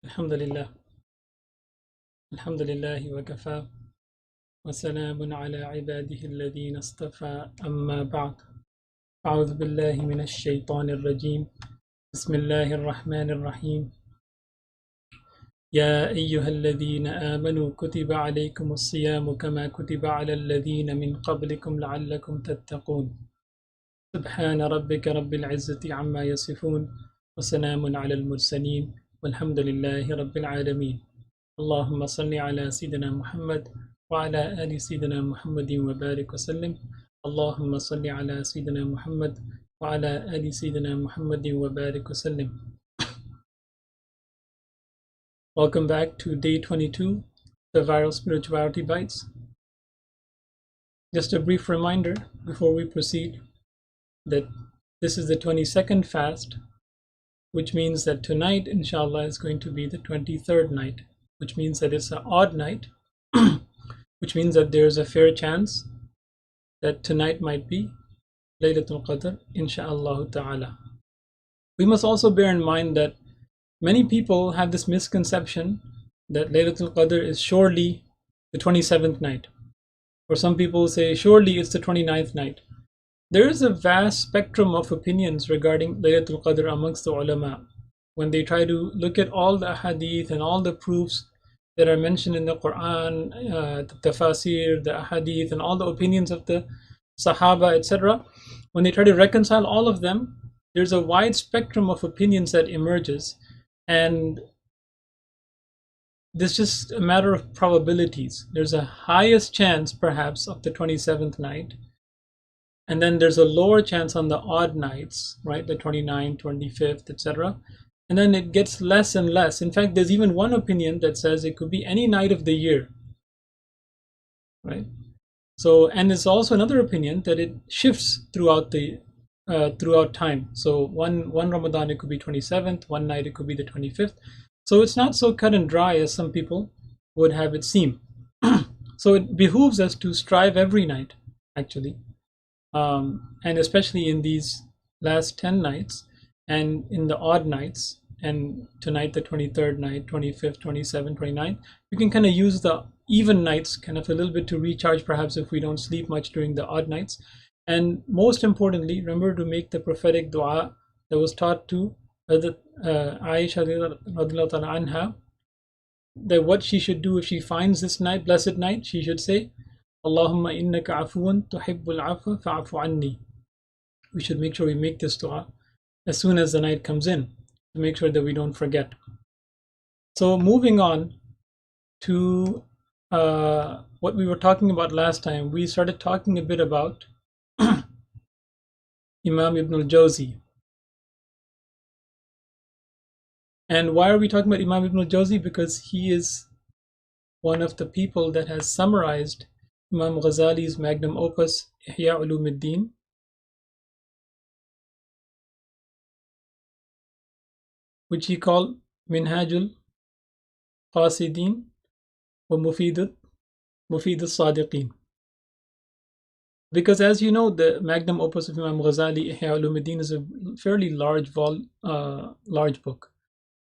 Alhamdulillah. Alhamdulillah wa kafa wa salamun ala ibadihi alladhina istafa amma ba'd. A'udhu billahi minash shaitanir rajim. Bismillahir rahmanir rahim. Ya ayyuhalladhina amanu kutiba alaykumus siyamu kama kutiba alal ladhina min qablikum la'allakum tattaqun. Subhana rabbika rabbil izzati amma yasifun wa salamun alal mursalin walhamdulillahi rabbil alamin. اللهم صل على سيدنا محمد وعلى آل سيدنا محمد وبارك وسلم. اللهم صل على سيدنا محمد وعلى آل سيدنا محمد وبارك وسلم. Welcome back to day 22, the viral spirituality bites. Just a brief reminder before we proceed that this is the 22nd fast, which means that tonight, inshallah, is going to be the 23rd night, which means that it's an odd night, which means that there's a fair chance that tonight might be Laylatul Qadr, insha'Allah ta'ala. We must also bear in mind that many people have this misconception that Laylatul Qadr is surely the 27th night, or some people say surely it's the 29th night. There is a vast spectrum of opinions regarding Laylatul Qadr amongst the ulama. When they try to look at all the hadith and all the proofs that are mentioned in the Quran, the tafasir, the hadith, and all the opinions of the Sahaba, etc., when they try to reconcile all of them, there's a wide spectrum of opinions that emerges, and this is just a matter of probabilities. There's a highest chance, perhaps, of the 27th night, and then there's a lower chance on the odd nights, right, the 29th, 25th, etc., and then it gets less and less. In fact, there's even one opinion that says it could be any night of the year, right? So, and there's also another opinion that it shifts throughout time. So one Ramadan it could be 27th, one night it could be the 25th. So it's not so cut and dry as some people would have it seem. So it behooves us to strive every night, actually, and especially in these last 10 nights. And in the odd nights, and tonight the 23rd night, 25th, 27th, 29th, we can kind of use the even nights kind of a little bit to recharge, perhaps if we don't sleep much during the odd nights. And most importantly, remember to make the prophetic dua that was taught to Aisha radiallahu ta'ala anha, that what she should do if she finds this night, blessed night, she should say, Allahumma innaka afuun tuhibbul afwa fa'afu anni. We should make sure we make this dua as soon as the night comes in, to make sure that we don't forget. So moving on to what we were talking about last time, we started talking a bit about Imam Ibn alJawzi. And why are we talking about Imam Ibn alJawzi? Because he is one of the people that has summarized Imam Ghazali's magnum opus, Ihya Ulumuddin, which he called Minhajul Qasidin wa Mufidul Sadiqin. Because as you know, the magnum opus of Imam Ghazali, Ihya Ulumuddin, is a fairly large book.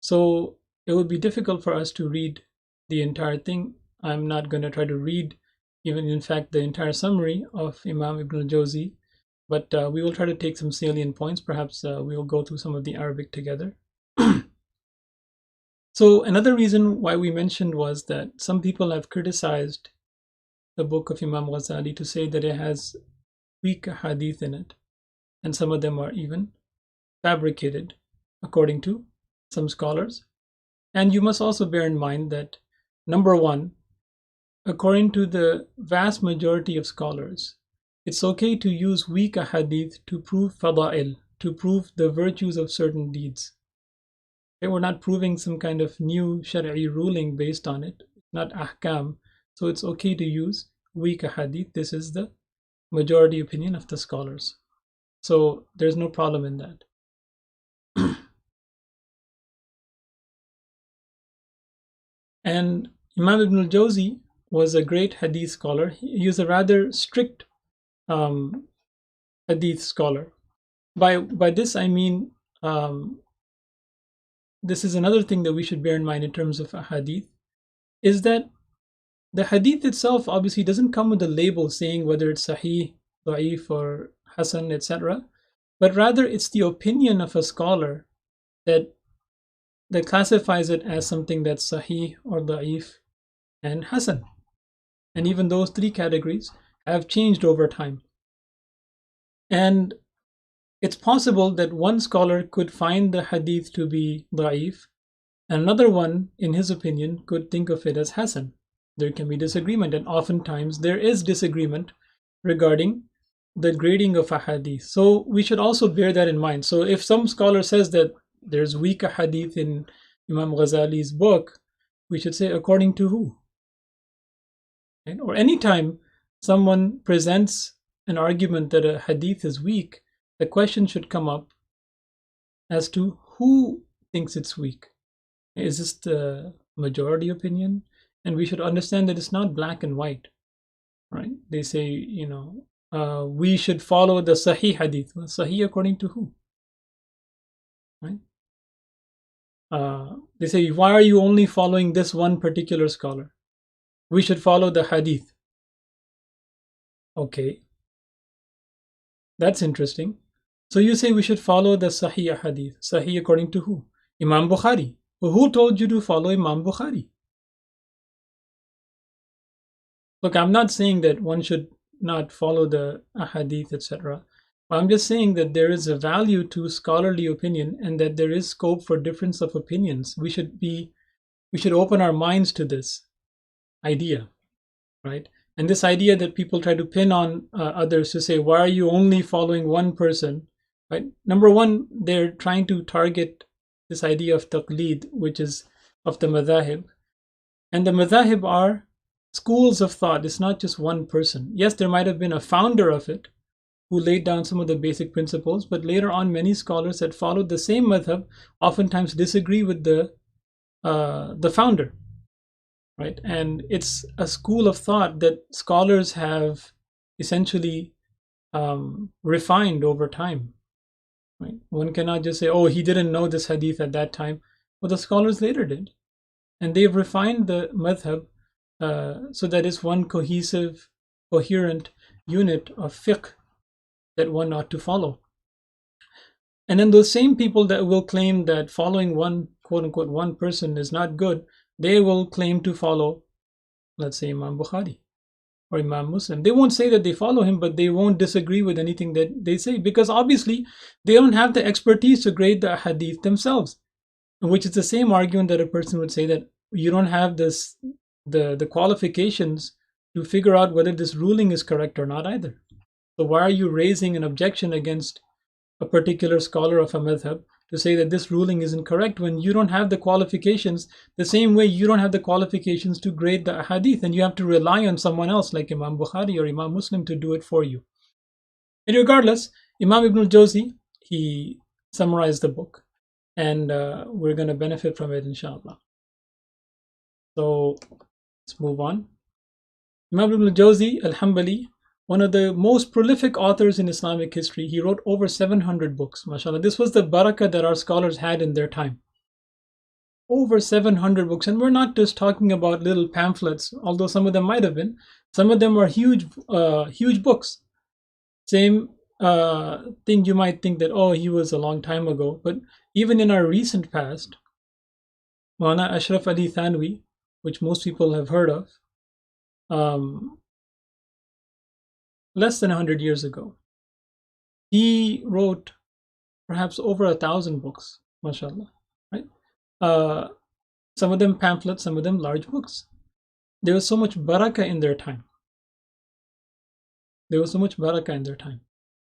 So it would be difficult for us to read the entire thing. I'm not going to try to read even, in fact, the entire summary of Imam Ibn al-Jawzi, but we will try to take some salient points. Perhaps we will go through some of the Arabic together. So another reason why we mentioned was that some people have criticized the book of Imam Ghazali to say that it has weak hadith in it, and some of them are even fabricated, according to some scholars. And you must also bear in mind that, number one, according to the vast majority of scholars, it's okay to use weak hadith to prove fada'il, to prove the virtues of certain deeds. We're not proving some kind of new shari'i ruling based on it, not ahkam. So it's okay to use weak hadith. This is the majority opinion of the scholars. So there's no problem in that. And Imam Ibn al-Jawzi was a great hadith scholar. He was a rather strict hadith scholar. By this I mean this is another thing that we should bear in mind in terms of a hadith, is that the hadith itself obviously doesn't come with a label saying whether it's sahih, da'if, or hasan, etc. But rather it's the opinion of a scholar that classifies it as something that's sahih or da'if and hasan. And even those three categories have changed over time. And it's possible that one scholar could find the hadith to be da'if, and another one, in his opinion, could think of it as hasan. There can be disagreement, and oftentimes there is disagreement regarding the grading of a hadith. So we should also bear that in mind. So if some scholar says that there's weak hadith in Imam Ghazali's book, we should say according to who? Right? Or anytime someone presents an argument that a hadith is weak, the question should come up as to who thinks it's weak. Is this the majority opinion? And we should understand that it's not black and white, right? They say, we should follow the sahih hadith. Well, sahih according to who? Right? They say, why are you only following this one particular scholar? We should follow the hadith. Okay. That's interesting. So you say we should follow the sahih hadith. Sahih according to who? Imam Bukhari. Well, who told you to follow Imam Bukhari? Look, I'm not saying that one should not follow the ahadith, etc. I'm just saying that there is a value to scholarly opinion and that there is scope for difference of opinions. We should open our minds to this idea, right? And this idea that people try to pin on others to say, why are you only following one person, right? Number one, they're trying to target this idea of taqleed, which is of the madhahib. And the madhahib are schools of thought. It's not just one person. Yes, there might have been a founder of it who laid down some of the basic principles, but later on many scholars that followed the same madhab oftentimes disagree with the founder, right? And it's a school of thought that scholars have essentially refined over time, right? One cannot just say, oh, he didn't know this hadith at that time. Well, the scholars later did, and they've refined the madhab so that it's one cohesive, coherent unit of fiqh that one ought to follow. And then those same people that will claim that following one, quote unquote, one person is not good, they will claim to follow, let's say, Imam Bukhari or Imam Muslim. They won't say that they follow him, but they won't disagree with anything that they say, because obviously they don't have the expertise to grade the hadith themselves, which is the same argument that a person would say that you don't have the qualifications to figure out whether this ruling is correct or not either. So why are you raising an objection against a particular scholar of a madhab to say that this ruling isn't correct when you don't have the qualifications, the same way you don't have the qualifications to grade the hadith, and you have to rely on someone else like Imam Bukhari or Imam Muslim to do it for you. And regardless, Imam Ibn al-Jawzi, he summarized the book, and we're going to benefit from it, inshallah. So let's move on. Imam Ibn al-Jawzi al-Hanbali, one of the most prolific authors in Islamic history. He wrote over 700 books, mashallah. This was the barakah that our scholars had in their time. Over 700 books, and we're not just talking about little pamphlets, although some of them might have been. Some of them are huge books. Same thing, you might think that, oh, he was a long time ago, but even in our recent past, Maulana Ashraf Ali Thanwi, which most people have heard of, less than 100 years ago, he wrote perhaps over 1,000 books, mashallah, right? Some of them pamphlets, some of them large books. There was so much barakah in their time.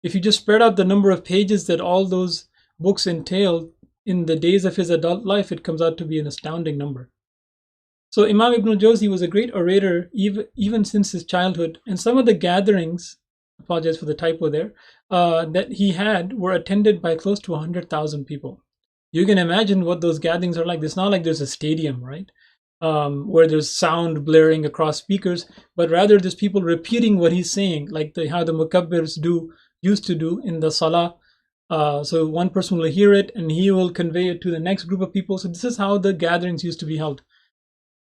If you just spread out the number of pages that all those books entailed in the days of his adult life, it comes out to be an astounding number. So Imam Ibn al-Jawzi was a great orator even since his childhood, and some of the gatherings, apologize for the typo there, that he had were attended by close to 100,000 people. You can imagine what those gatherings are like. It's not like there's a stadium, right? Where there's sound blaring across speakers, but rather there's people repeating what he's saying, like how the mukabbirs used to do in the salah, So one person will hear it and he will convey it to the next group of people. So this is how the gatherings used to be held.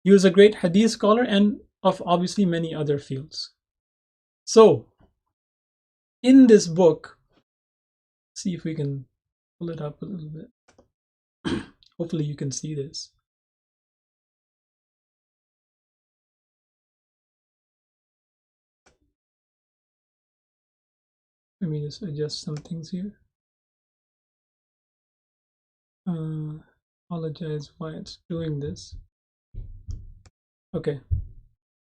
He was a great hadith scholar and of obviously many other fields. So in this book, see if we can pull it up a little bit. Hopefully you can see this. Let me just adjust some things here. Apologize why it's doing this. Okay,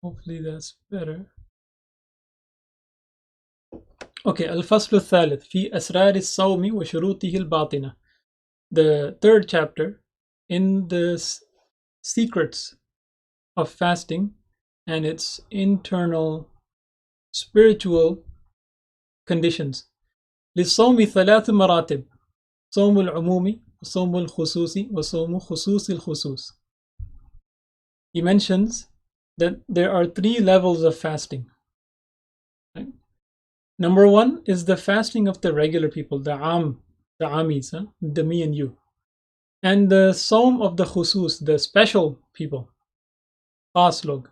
hopefully that's better. Okay, الفصل الثالث في أسرار الصوم وشروطه الباطنة. The third chapter in the secrets of fasting and its internal spiritual conditions. للصوم ثلاث مراتب: صوم العمومي وصوم الخصوصي وصوم خصوص الخصوص. He mentions that there are three levels of fasting. Right? Number one is the fasting of the regular people, the amis, the me and you. And the Sawm of the Khusus, the special people, khas log.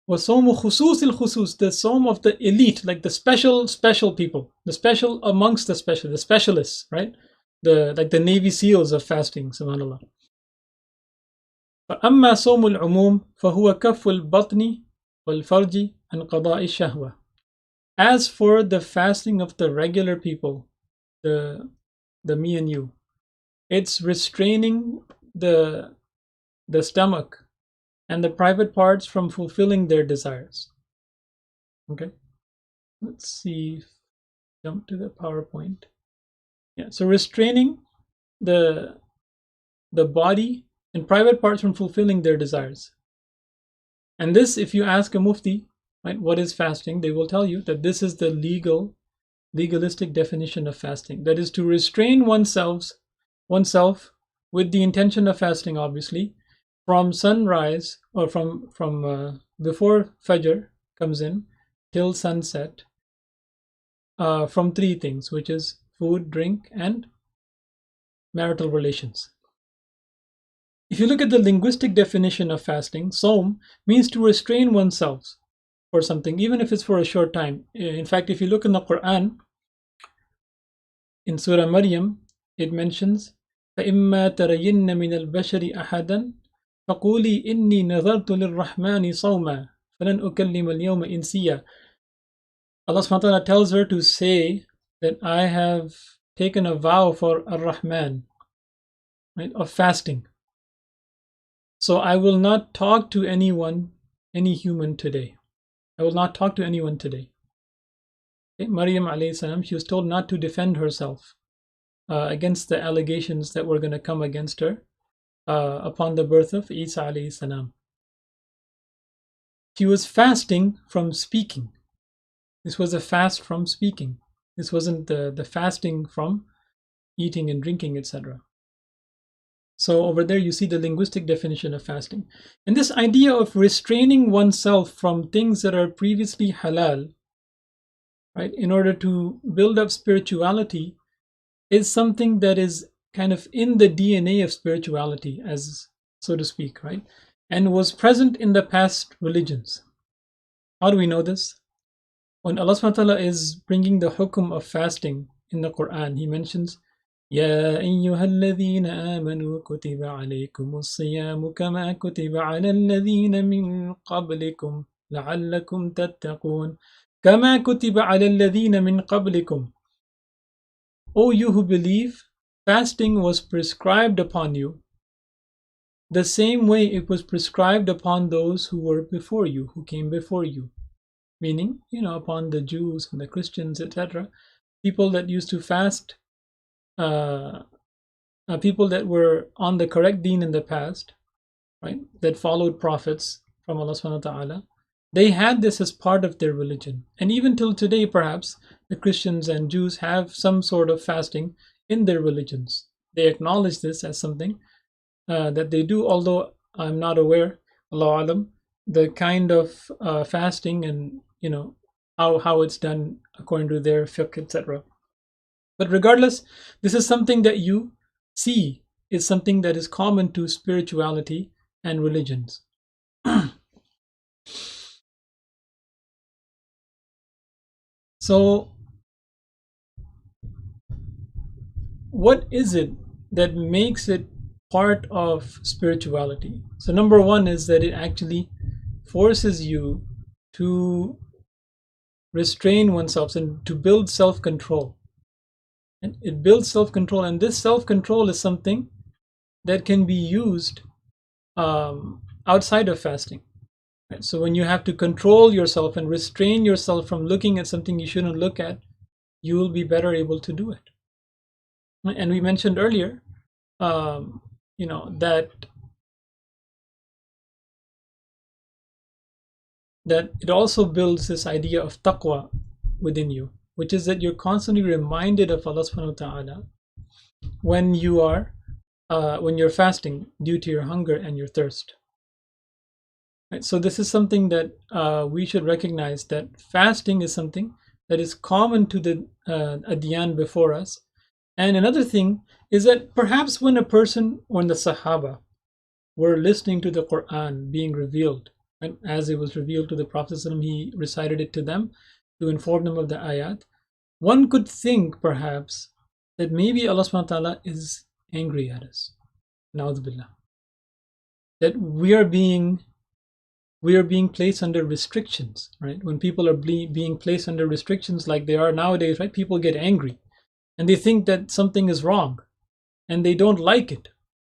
وَصَوْمُ خُصُوصِ الْخُصُوص, the Sawm of the elite, like the special people, the special amongst the special, the specialists, right? Like the Navy SEALs of fasting, subhanAllah. فَأَمَّا صَوْمُ الْعُمُومِ فَهُوَ كَفُّ الْبَطْنِ وَالْفَرْجِ عَنْ قَضَاءِ الشَّهْوَةِ. As for the fasting of the regular people, the me and you, it's restraining the stomach and the private parts from fulfilling their desires. Okay, let's see. Jump to the PowerPoint. Yeah, so restraining the body and private parts from fulfilling their desires. And this, if you ask a mufti, right, what is fasting, they will tell you that this is the legalistic definition of fasting. That is to restrain oneself with the intention of fasting, obviously, from sunrise or from before Fajr comes in till sunset, from three things, which is food, drink, and marital relations. If you look at the linguistic definition of fasting, Sawm means to restrain oneself for something, even if it's for a short time. In fact, if you look in the Quran, in Surah Maryam, it mentions, فَإِمَّا تَرَيِنَّ مِنَ الْبَشَرِ أَحَدًا فَقُولِي إِنِّي نَذَرْتُ لِلرَّحْمَنِ صَوْمًا فَلَنْ أُكَلِّمَ الْيَوْمَ إِنْسِيًّا. Allah subhanahu wa ta'ala tells her to say that I have taken a vow for Ar-Rahman, right, of fasting. So I will not talk to anyone, any human today. I will not talk to anyone today. Okay? Maryam alayhi salam, she was told not to defend herself against the allegations that were going to come against her upon the birth of Isa alayhi salam. She was fasting from speaking. This was a fast from speaking. This wasn't the fasting from eating and drinking, etc. So over there you see the linguistic definition of fasting. And this idea of restraining oneself from things that are previously halal, right, in order to build up spirituality, is something that is kind of in the DNA of spirituality, as so to speak, right? And was present in the past religions. How do we know this? When Allah subhanahu wa ta'ala is bringing the hukum of fasting in the Quran, He mentions, يا أيها الذين آمنوا كتب عليكم الصيام كما كتب على الذين من قبلكم لعلكم تتقون كما كتب على الذين من قبلكم. O you who believe, fasting was prescribed upon you the same way it was prescribed upon those who were before you, who came before you. Meaning, upon the Jews and the Christians, etc. People that used to fast, people that were on the correct deen in the past, right, that followed prophets from Allah subhanahu wa ta'ala, they had this as part of their religion. And even till today, perhaps, the Christians and Jews have some sort of fasting in their religions. They acknowledge this as something that they do, although I'm not aware, Allahu Alam, the kind of fasting and how it's done according to their fiqh, etc. But regardless, this is something that you see is something that is common to spirituality and religions. So what is it that makes it part of spirituality? So number one is that it actually forces you to restrain oneself and to build self-control. And it builds self-control, and this self-control is something that can be used outside of fasting. Right? So when you have to control yourself and restrain yourself from looking at something you shouldn't look at, you will be better able to do it. And we mentioned earlier, that it also builds this idea of taqwa within you, which is that you're constantly reminded of Allah subhanahu wa ta'ala when you're fasting due to your hunger and your thirst. Right? So this is something that we should recognize, that fasting is something that is common to the adyan before us. And another thing is that perhaps when the Sahaba were listening to the Quran being revealed, and as it was revealed to the Prophet ﷺ, he recited it to them to inform them of the ayat. One could think perhaps that maybe Allah subhanahu wa ta'ala is angry at us. Na'udhu billah. That we are being placed under restrictions, right? When people are being placed under restrictions like they are nowadays, right? People get angry and they think that something is wrong and they don't like it.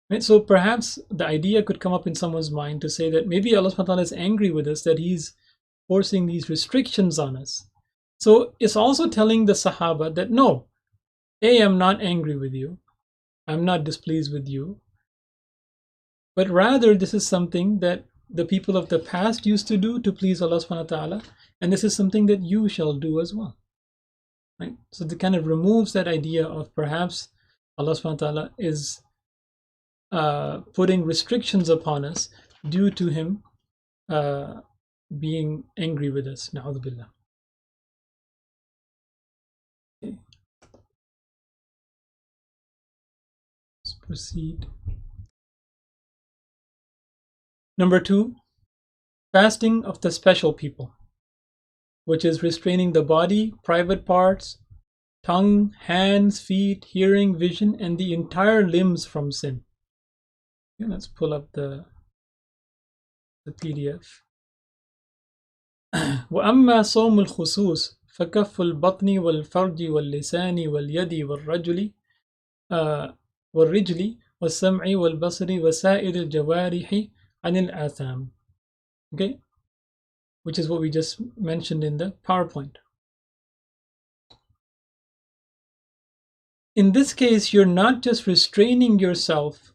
Right? So perhaps the idea could come up in someone's mind to say that maybe Allah subhanahu wa ta'ala is angry with us, that he's forcing these restrictions on us. So it's also telling the Sahaba that no, I'm not angry with you, I'm not displeased with you, but rather this is something that the people of the past used to do to please Allah subhanahu wa ta'ala, and this is something that you shall do as well. Right? So it kind of removes that idea of perhaps Allah subhanahu wa ta'ala is putting restrictions upon us due to him being angry with us. Na'udhu billah. Okay. Let's proceed. Number 2, fasting of the special people, which is restraining the body, private parts, tongue, hands, feet, hearing, vision, and the entire limbs from sin. Okay, let's pull up the PDF. وأما صوم الخصوص فكف البطن والفرج واللسان واليد والرجل والسمع والبصر وسائر الجوارح عن الآثام. Okay, which is what we just mentioned in the PowerPoint. In this case, you're not just restraining yourself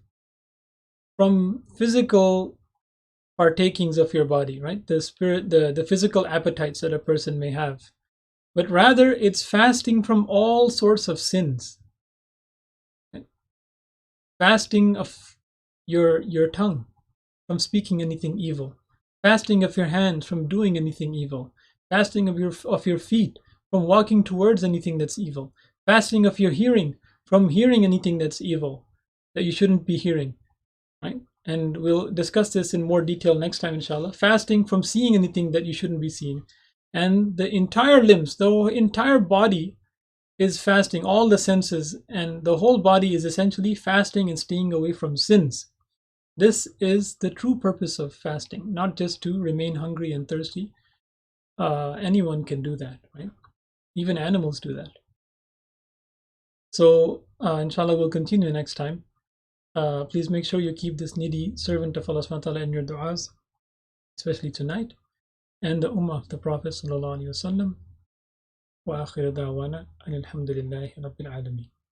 from physical partakings of your body, right? The physical appetites that a person may have, but rather it's fasting from all sorts of sins. Right? Fasting of your tongue from speaking anything evil, fasting of your hands from doing anything evil, fasting of your feet from walking towards anything that's evil, fasting of your hearing from hearing anything that's evil that you shouldn't be hearing, right? And we'll discuss this in more detail next time, inshallah. Fasting from seeing anything that you shouldn't be seeing. And the entire limbs, the entire body is fasting, all the senses, and the whole body is essentially fasting and staying away from sins. This is the true purpose of fasting, not just to remain hungry and thirsty. Anyone can do that, right? Even animals do that. So, inshallah, we'll continue next time. Please make sure you keep this needy servant of Allah subhanahu wa ta'ala in your du'as, especially tonight, and the ummah of the Prophet sallallahu alaihi wasallam. Wa akhir da'wana alhamdulillahi rabbil alamin.